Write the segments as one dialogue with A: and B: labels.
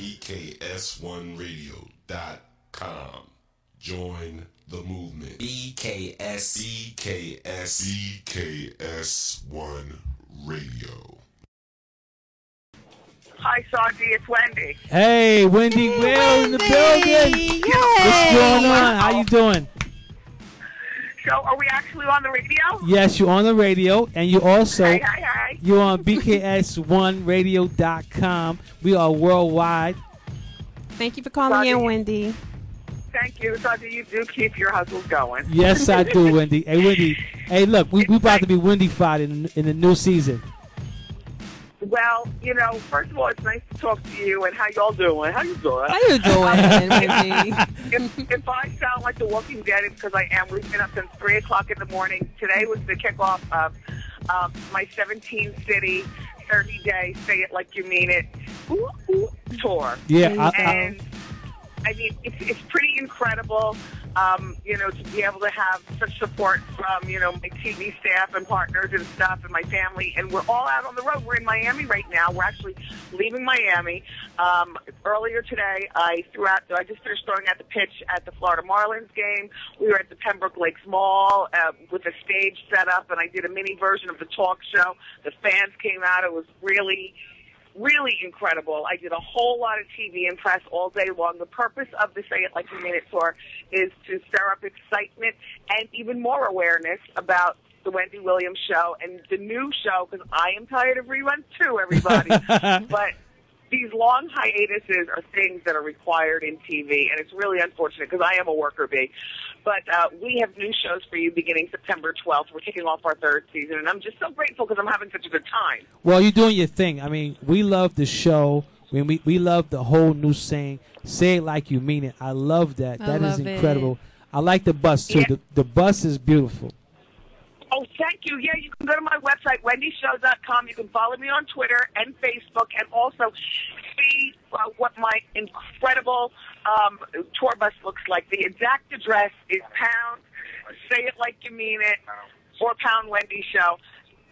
A: BKS1Radio.com. Join the movement. BKS1 Radio.
B: Hi, Sajid. It's Wendy.
C: Hey, Wendy Will in the building.
D: Yay.
C: What's going on? How you doing?
B: So, are we actually on the radio?
C: Yes, you're on the radio, and you also
B: Hi.
C: you're on BKS1Radio.com. We are worldwide.
D: Thank you for calling in, Wendy.
B: Thank you, Sajid. You do keep your hustles going.
C: Yes, I do, Wendy. Hey, Wendy. Hey, look, we about to be Wendy-fied in the new season.
B: Well, you know, first of all, it's nice to talk to you, and how y'all doing? How you doing?
D: How you doing, Wendy?
B: If I sound like The Walking Dead, it's because I am. We've been up since 3 o'clock in the morning. Today was the kickoff of my 17-city, 30-day, Say It Like You Mean It tour.
C: Yeah.
B: And I mean, it's pretty incredible, you know, to be able to have such support from, you know, my TV staff and partners and stuff and my family. And we're all out on the road. We're in Miami right now. We're actually leaving Miami. Earlier today, I just finished throwing out the pitch at the Florida Marlins game. We were at the Pembroke Lakes Mall with a stage set up, and I did a mini version of the talk show. The fans came out. It was really incredible. I did a whole lot of TV and press all day long. The purpose of the Say It Like You Mean It tour is to stir up excitement and even more awareness about the Wendy Williams show and the new show, because I am tired of reruns too, everybody. But these long hiatuses are things that are required in TV, and it's really unfortunate because I am a worker bee. But we have new shows for you beginning September 12th. We're kicking off our 3rd season, and I'm just so grateful because I'm having such a good time.
C: Well, you're doing your thing. I mean, we love the show. We love the whole new saying, say it like you mean it. I love that. That is incredible. I like the bus, too. Yeah. The bus is beautiful.
B: Oh, thank you. Yeah, you can go to my website, wendyshow.com. You can follow me on Twitter and Facebook, and also see what my incredible tour bus looks like. The exact address is pound, say it like you mean it, or pound Wendy Show,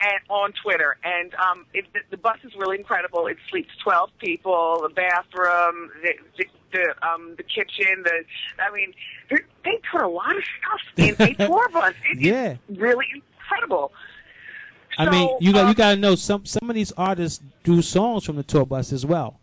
B: and on Twitter. And the bus is really incredible. It sleeps 12 people, the bathroom, the kitchen. They put a lot of stuff in a tour bus. It's really incredible.
C: I mean, you got to know some of these artists do songs from the tour bus as well.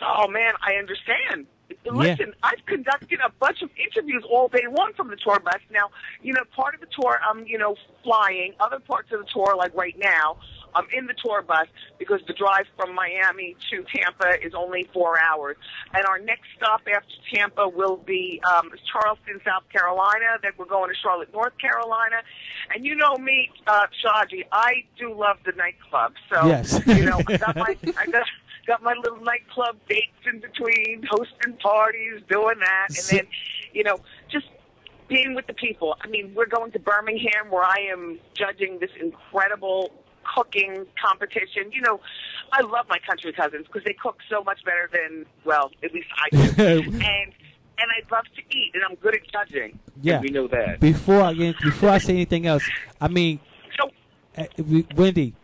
B: Oh man, I understand. Listen, I've conducted a bunch of interviews all day long from the tour bus. Now, you know, part of the tour, you know, flying. Other parts of the tour, like right now, I'm in the tour bus because the drive from Miami to Tampa is only 4 hours. And our next stop after Tampa will be Charleston, South Carolina. Then we're going to Charlotte, North Carolina. And you know me, Shaji, I do love the nightclub. So, you know, I got my little nightclub dates in between, hosting parties, doing that, and then, you know, just being with the people. I mean, we're going to Birmingham, where I am judging this incredible cooking competition. You know, I love my country cousins because they cook so much better than, well, at least I do. and I love to eat, and I'm good at judging.
C: Yeah,
B: and we know that.
C: Before I say anything else, I mean, Wendy.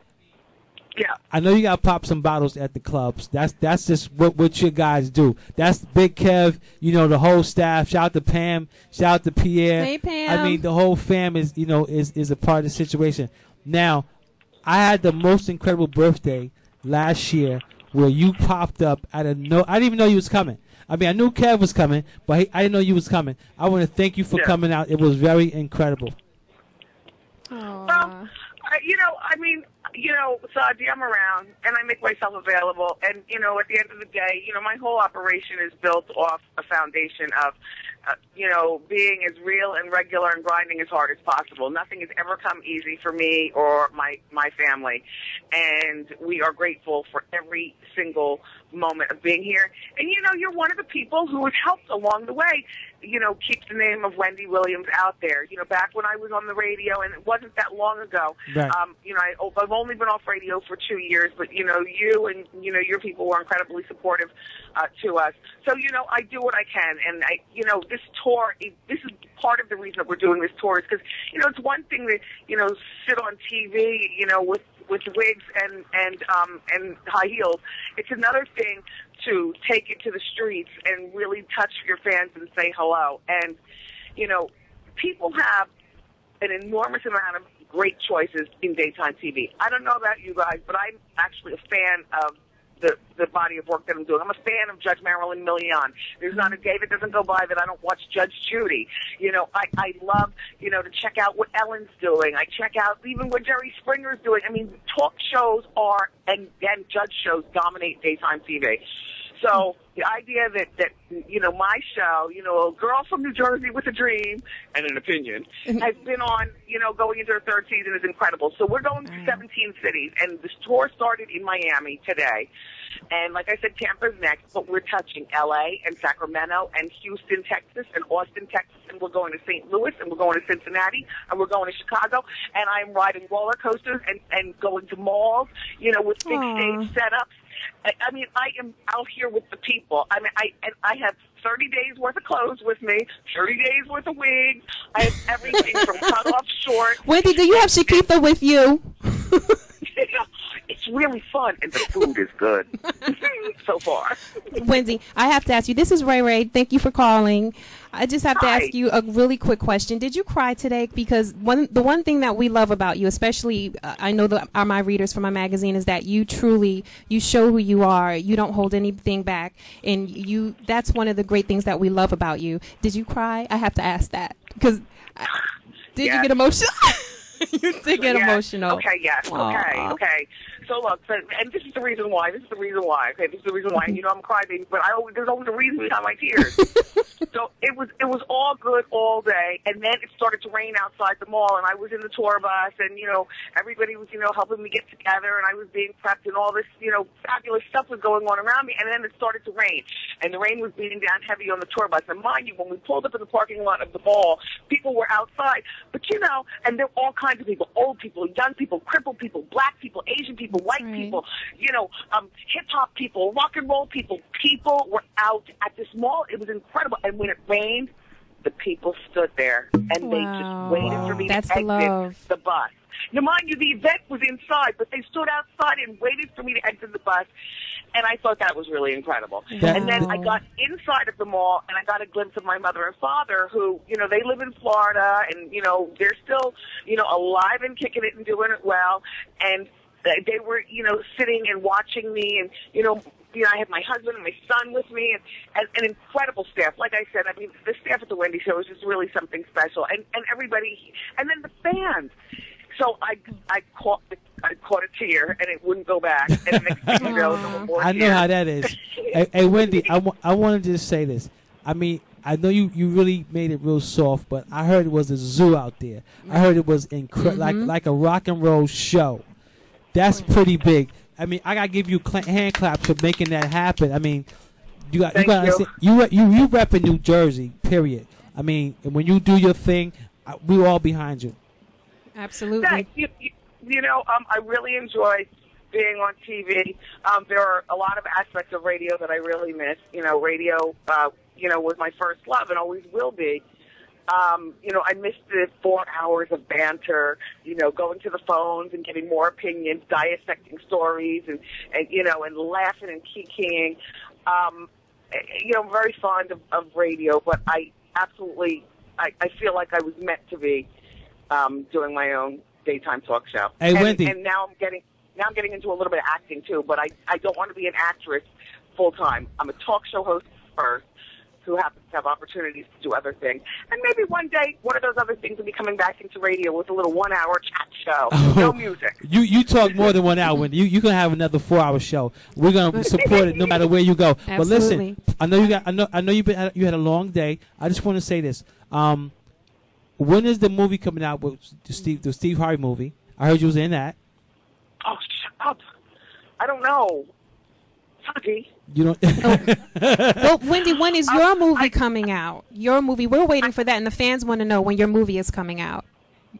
B: Yeah.
C: I know you got to pop some bottles at the clubs. That's just what you guys do. That's Big Kev, you know, the whole staff. Shout out to Pam. Shout out to Pierre.
D: Hey, Pam.
C: I mean, the whole fam is, you know, is a part of the situation. Now, I had the most incredible birthday last year where you popped up out of no. I didn't even know you was coming. I mean, I knew Kev was coming, but I didn't know you was coming. I want to thank you for coming out. It was very incredible.
B: You know, I mean, you know, Sajid, I'm around, and I make myself available. And, you know, at the end of the day, you know, my whole operation is built off a foundation of, you know, being as real and regular and grinding as hard as possible. Nothing has ever come easy for me or my family. And we are grateful for every single moment of being here. And, you know, you're one of the people who has helped along the way, you know, keep the name of Wendy Williams out there. You know, back when I was on the radio, and it wasn't that long ago,
C: right.
B: You know, I've only been off radio for 2 years, but, you know, you and, you know, your people were incredibly supportive to us. So, you know, I do what I can. And, you know, this tour, this is part of the reason that we're doing this tour is because, you know, it's one thing to, you know, sit on TV, you know, with wigs and high heels. It's another thing to take it to the streets and really touch your fans and say hello. And, you know, people have an enormous amount of great choices in daytime TV. I don't know about you guys, but I'm actually a fan of the body of work that I'm doing. I'm a fan of Judge Marilyn Milian. There's not a day that doesn't go by that I don't watch Judge Judy. You know, I love, you know, to check out what Ellen's doing. I check out even what Jerry Springer's doing. I mean, talk shows are, and judge shows dominate daytime TV. So the idea that you know, my show, you know, a girl from New Jersey with a dream and an opinion, has been on, you know, going into her third season is incredible. So we're going to 17 cities, and the tour started in Miami today. And like I said, Tampa's next, but we're touching L.A. and Sacramento and Houston, Texas, and Austin, Texas, and we're going to St. Louis, and we're going to Cincinnati, and we're going to Chicago, and I'm riding roller coasters and going to malls, you know, with big stage setups. I mean, I am out here with the people. I mean, I have 30 days worth of clothes with me, 30 days worth of wigs. I have everything from cut off short.
D: Wendy, do you have Shakitha with you?
B: It's really fun, and the food is good so far.
D: Wendy, I have to ask you. This is Ray Ray. Thank you for calling. I just have to
B: Hi.
D: ask you a really quick question. Did you cry today? Because the one thing that we love about you, especially I know my readers from my magazine, is that you show who you are. You don't hold anything back, and that's one of the great things that we love about you. Did you cry? I have to ask that because did you get emotional? You did get emotional.
B: Okay, yes.
D: Aww.
B: Okay. So look, and this is the reason why. Okay, this is the reason why. You know, I'm a crybaby, but there's always a reason behind my tears. So it was all good all day, and then it started to rain outside the mall, and I was in the tour bus, and you know, everybody was, you know, helping me get together, and I was being prepped, and all this, you know, fabulous stuff was going on around me, and then it started to rain, and the rain was beating down heavy on the tour bus. And mind you, when we pulled up in the parking lot of the mall, people were outside, but you know, and there were all kinds of people: old people, young people, crippled people, black people, Asian people, white people, you know, hip hop people, rock and roll people. People were out at this mall. It was incredible. And when it rained, the people stood there and they just waited for me to exit the bus. Now, mind you, the event was inside, but they stood outside and waited for me to exit the bus. And I thought that was really incredible. And then I got inside of the mall, and I got a glimpse of my mother and father, who, you know, they live in Florida, and, you know, they're still, you know, alive and kicking it and doing it well. And they were, you know, sitting and watching me, and, you know, I had my husband and my son with me, and an incredible staff. Like I said, I mean, the staff at the Wendy Show is just really something special, and everybody, and then the fans. So I caught a tear, and it wouldn't go back. And the next thing you know, there were more
C: I know how that is. Hey, Wendy, I wanted to just say this. I mean, I know you really made it real soft, but I heard it was a zoo out there. I heard it was like a rock and roll show. That's pretty big. I mean, I gotta give you hand claps for making that happen. I mean, you gotta understand. You rep in New Jersey. Period. I mean, when you do your thing, we're all behind you.
D: Absolutely.
B: You know, I really enjoy being on TV. There are a lot of aspects of radio that I really miss. You know, radio, you know, was my first love and always will be. You know, I missed the 4 hours of banter, you know, going to the phones and getting more opinions, dissecting stories, and you know, and laughing and kikiing. You know, I'm very fond of radio, but I absolutely, I feel like I was meant to be doing my own daytime talk show.
C: Hey, Wendy.
B: And now I'm getting into a little bit of acting too, but I don't want to be an actress full time. I'm a talk show host first, who happens to have opportunities to do other things. And maybe one day, one of those other things will be coming back into radio with a little 1 hour chat show. No music.
C: You talk more than 1 hour, Wendy. You can have another 4 hour show. We're gonna support it no matter where you go. But listen, I know you had a long day. I just want to say this. When is the movie coming out with the Steve Harvey movie? I heard you was in that.
B: Oh, shut up. I don't know. Sorry.
C: You don't.
D: Well, Wendy, when is your movie coming out? Your movie. We're waiting for that, and the fans want to know when your movie is coming out.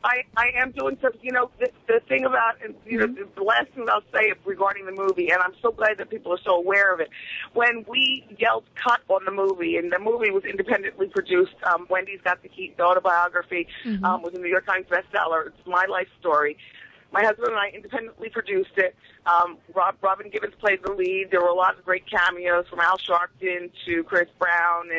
B: I am doing some, you know, the thing about, you know, the last thing I'll say regarding the movie, and I'm so glad that people are so aware of it. When we yelled cut on the movie, and the movie was independently produced, Wendy's Got the Heat, the autobiography, was a New York Times bestseller. It's my life story. my husband and I independently produced it. Robin Gibbons played the lead. There were a lot of great cameos from Al Sharpton to Chris Brown,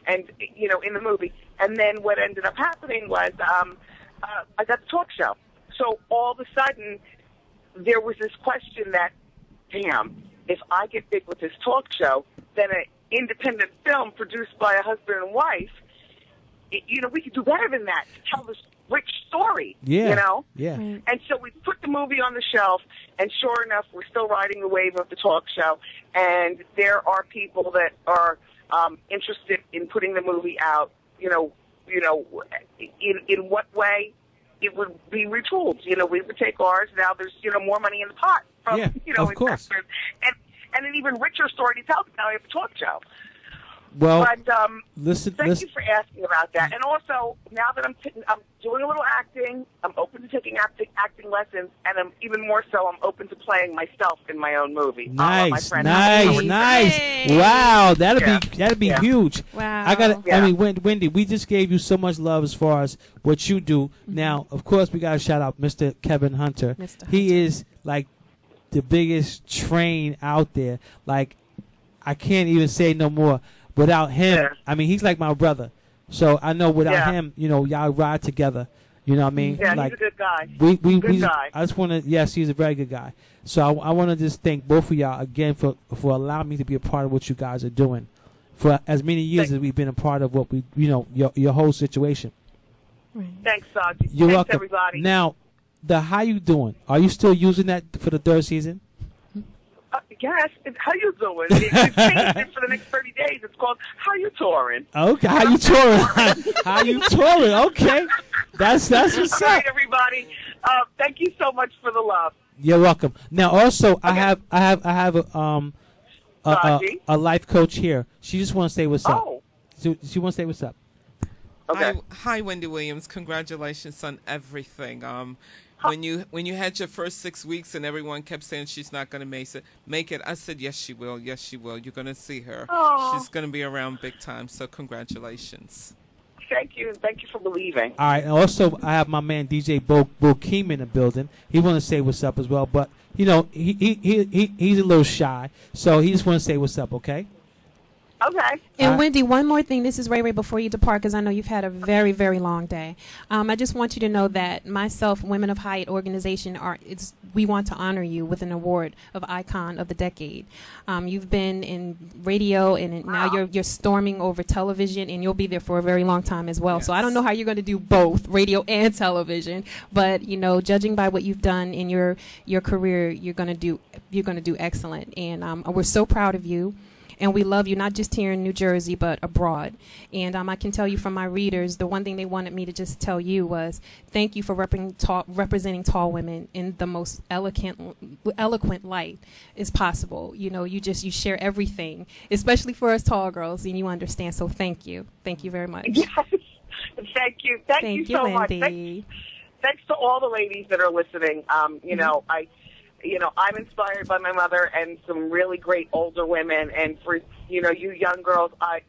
B: and in the movie. And then what ended up happening was I got the talk show. So all of a sudden, there was this question that, damn, if I get big with this talk show, then an independent film produced by a husband and wife, we could do better than that to tell this rich story,
C: Yeah.
B: And so we put the movie on the shelf, and sure enough, we're still riding the wave of the talk show, and there are people that are interested in putting the movie out, in what way it would be retooled. We would take ours. Now there's, more money in the pot from,
C: of course.
B: investors. And an even richer story to tell now we have a talk show.
C: Well,
B: but
C: listen.
B: Thank you for asking about that. And also, now that I'm doing a little acting, I'm open to taking acting lessons, and I'm even more so, I'm open to playing myself in my own movie.
C: Nice.
D: Yay.
C: Wow, that'd be huge.
D: Wow.
C: I mean, Wendy, we just gave you so much love as far as what you do.
D: Mm-hmm.
C: Now, of course, we got to shout out Mr. Kevin Hunter.
D: Mr.
C: He is like the biggest train out there. Like, I can't even say no more. Without him, I mean, he's like my brother. So I know without him, y'all ride together. You know what I mean?
B: Yeah,
C: like,
B: he's a good guy.
C: Good
B: guy.
C: I just want to, yes, he's a very good guy. So I want to just thank both of y'all again for allowing me to be a part of what you guys are doing for as many years as we've been a part of what we, your whole situation.
B: Thanks, Sajid.
C: You're
B: Thanks,
C: welcome.
B: everybody.
C: Now, how you doing? Are you still using that for the third season?
B: Yes. How you doing? We've changed it for the next 30 days. It's called How You Touring.
C: Okay, how you touring? How you touring? Okay, that's what's
B: All
C: up.
B: right, everybody. Thank you so much for the love.
C: You're welcome. Now, also, I have a life coach here. She just want to say what's up.
B: Oh.
C: She want to say what's up.
B: Okay.
E: Hi, Wendy Williams. Congratulations on everything. When you had your first 6 weeks and everyone kept saying she's not going to make it, I said yes she will. Yes she will. You're going to see her.
B: Aww.
E: She's going to be around big time. So congratulations.
B: Thank you. Thank you for believing.
C: All right. And also, I have my man DJ Bokeem in the building. He want to say what's up as well, but he's a little shy, so he just want to say what's up. Okay.
B: Okay.
D: And Wendy, one more thing. This is Ray before you depart, because I know you've had a very, very long day. I just want you to know that myself, Women of Height organization, we want to honor you with an award of Icon of the Decade. You've been in radio, and now you're storming over television, and you'll be there for a very long time as well. Yes. So I don't know how you're going to do both radio and television, but judging by what you've done in your career, you're going to do excellent, and we're so proud of you. And we love you, not just here in New Jersey, but abroad. And I can tell you from my readers, the one thing they wanted me to just tell you was thank you for representing tall women in the most eloquent light as possible. You share everything, especially for us tall girls, and you understand. So thank you. Thank you very much.
B: Yes. Thank you. Thank you so
D: Wendy.
B: much. Thanks to all the ladies that are listening. I'm inspired by my mother and some really great older women, and for you young girls, I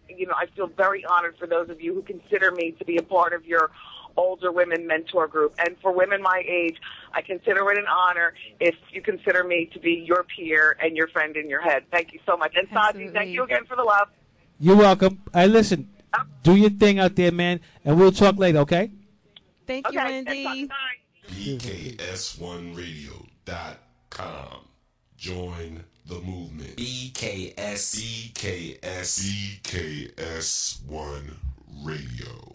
B: feel very honored for those of you who consider me to be a part of your older women mentor group. And for women my age, I consider it an honor if you consider me to be your peer and your friend in your head. Thank you so much. And Sajid, thank you again for the love.
C: You're welcome. Hey, listen, do your thing out there, man, and we'll talk later, okay?
D: Thank you, Wendy.
A: BKS1Radio.com. Join the movement. BKS1 Radio.